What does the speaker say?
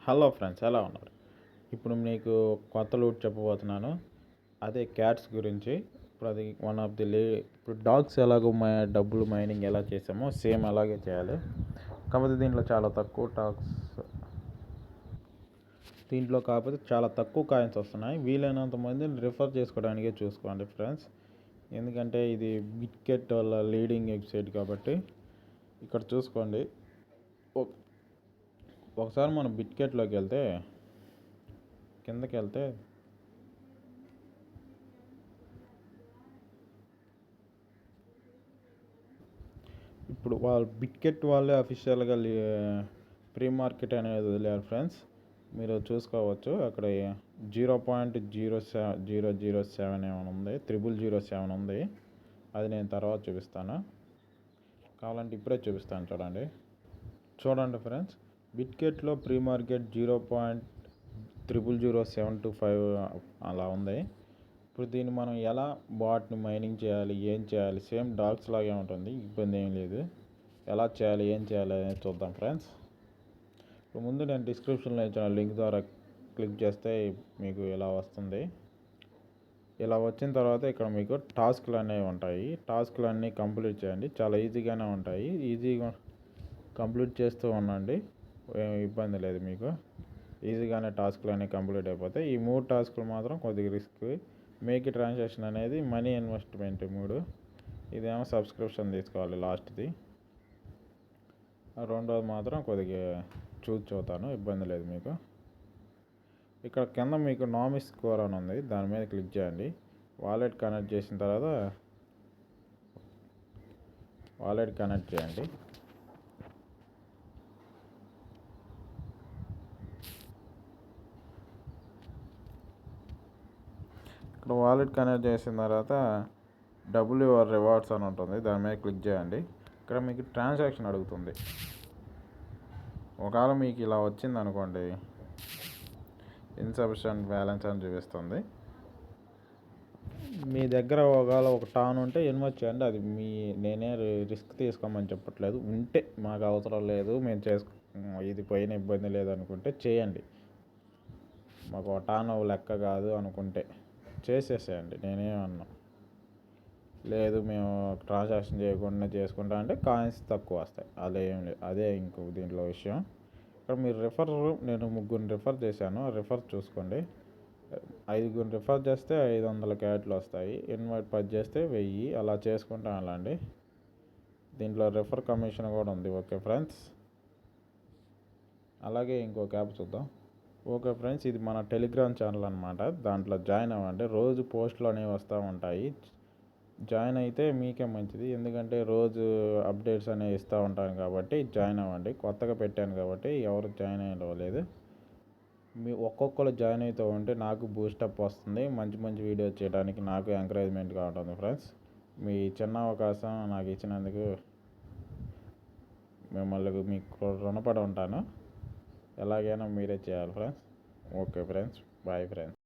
Hello friends, ఎలా ఉన్నారు? ఇప్పుడు మీకు కొత్త లూట్ చెప్పబోతున్నాను. అదే క్యాట్స్ గురించి. ఇప్పుడు అది వన్ ఆఫ్ ది ఇప్పుడు డాగ్స్ ఎలాగో డబ్బులు మైనింగ్ ఎలా చేసామో సేమ్ అలాగే చేయాలి. కాకపోతే కాకపోతే చాలా తక్కువ కాయిన్స్ వస్తున్నాయి. వీలైనంత మందిని రిఫర్ చేసుకోవడానికే చూసుకోండి ఫ్రెండ్స్. ఎందుకంటే ఇది బిట్కెట్ వాళ్ళ లీడింగ్ వెబ్సైట్ కాబట్టి ఇక్కడ చూసుకోండి. ఒకసారి మనం బిట్కెట్లోకి వెళ్తే కిందకి వెళ్తే ఇప్పుడు వాళ్ళు బిట్కెట్ వాళ్ళే అఫీషియల్గా ప్రీ మార్కెట్ అనేది వదిలేరు ఫ్రెండ్స్. మీరు చూసుకోవచ్చు. అక్కడ 0.007 ఏమైనా ఉంది, 0007 ఉంది. అది నేను తర్వాత చూపిస్తాను. కావాలంటే ఇప్పుడే చూపిస్తాను. చూడండి ఫ్రెండ్స్, బిట్కెట్లో ప్రీ మార్కెట్ 0.000725 అలా ఉంది. ఇప్పుడు దీన్ని మనం ఎలా బాట్ని మైనింగ్ చేయాలి, ఏం చేయాలి, సేమ్ డాగ్స్ లాగే ఉంటుంది, ఇబ్బంది ఏం లేదు. ఎలా చేయాలి, ఏం చేయాలి అనేది చూద్దాం ఫ్రెండ్స్. ఇప్పుడు ముందు నేను డిస్క్రిప్షన్లో ఇచ్చిన లింక్ ద్వారా క్లిక్ చేస్తే మీకు ఇలా వస్తుంది. ఇలా వచ్చిన తర్వాత ఇక్కడ మీకు టాస్క్లు అనేవి ఉంటాయి. టాస్క్లు అన్నీ కంప్లీట్ చేయండి. చాలా ఈజీగానే ఉంటాయి. ఈజీగా కంప్లీట్ చేస్తూ ఉండండి, ఏం ఇబ్బంది లేదు. మీకు ఈజీగానే టాస్క్లు అన్నీ కంప్లీట్ అయిపోతాయి. ఈ 3 టాస్క్లు మాత్రం కొద్దిగా రిస్క్. మేక్ ట్రాన్సాక్షన్ అనేది మనీ ఇన్వెస్ట్మెంట్ 3. ఇదేమో సబ్స్క్రిప్షన్ తీసుకోవాలి లాస్ట్ది. రెండోది మాత్రం కొద్దిగా చూద్దాను, ఇబ్బంది లేదు మీకు. ఇక్కడ కింద మీకు నామి స్కోర్ అని ఉంది, దాని మీద క్లిక్ చేయండి. వాలెట్ కనెక్ట్ చేసిన తర్వాత కనెక్ట్ చేయండి. ఇక్కడ వాలెట్ కనెక్ట్ చేసిన తర్వాత యువర్ రివార్డ్స్ అని ఉంటుంది, దాని మీద క్లిక్ చేయండి. ఇక్కడ మీకు ట్రాన్సాక్షన్ అడుగుతుంది. ఒకవేళ మీకు ఇలా వచ్చింది అనుకోండి, ఇన్సఫిషియెంట్ బ్యాలెన్స్ అని చూపిస్తుంది. మీ దగ్గర ఒకవేళ ఒక టాన్ ఉంటే ఇన్వెస్ట్ చేయండి. అది నేనే రిస్క్ తీసుకోమని చెప్పట్లేదు. ఉంటే మాకు అవసరం లేదు, మేము ఇది పోయిన ఇబ్బంది లేదు అనుకుంటే చేయండి. మాకు ఒక టాన్ లెక్క కాదు అనుకుంటే చేసేసేయండి, నేనేమన్నా. లేదు మేము ట్రాన్సాక్షన్ చేయకుండా చేసుకుంటా అంటే కాయిన్స్ తక్కువ వస్తాయి. అదే ఏం లేదు, అదే ఇంకో దీంట్లో విషయం. ఇక్కడ మీరు నేను 3 రిఫర్ చేశాను, రిఫర్ చూసుకోండి. 5 రిఫర్ చేస్తే 500 క్యాట్లు వస్తాయి. ఇన్వైట్ 10 చేస్తే 1000 అలా చేసుకుంటాం. అలాంటి దీంట్లో రిఫర్ కమిషన్ కూడా ఉంది. ఓకే ఫ్రెండ్స్, అలాగే ఇంకొక యాప్ చూద్దాం. ఓకే ఫ్రెండ్స్, ఇది మన టెలిగ్రామ్ ఛానల్ అనమాట. దాంట్లో జాయిన్ అవ్వండి. రోజు పోస్టులు అనేవి వస్తూ ఉంటాయి. జాయిన్ అయితే మీకే మంచిది, ఎందుకంటే రోజు అప్డేట్స్ అనేవి ఇస్తూ ఉంటాను కాబట్టి జాయిన్ అవ్వండి. కొత్తగా పెట్టాను కాబట్టి ఎవరు జాయిన్ అవ్వలేదు. మీ ఒక్కొక్కరు జాయిన్ అవుతూ ఉంటే నాకు బూస్టప్ వస్తుంది. మంచి మంచి వీడియోస్ చేయడానికి నాకు ఎంకరేజ్మెంట్గా ఉంటుంది ఫ్రెండ్స్. మీ చిన్న అవకాశం నాకు ఇచ్చినందుకు మీకు రుణపడి ఉంటాను. ఎలాగైనా మీరే చేయాలి friends. Okay friends, bye friends.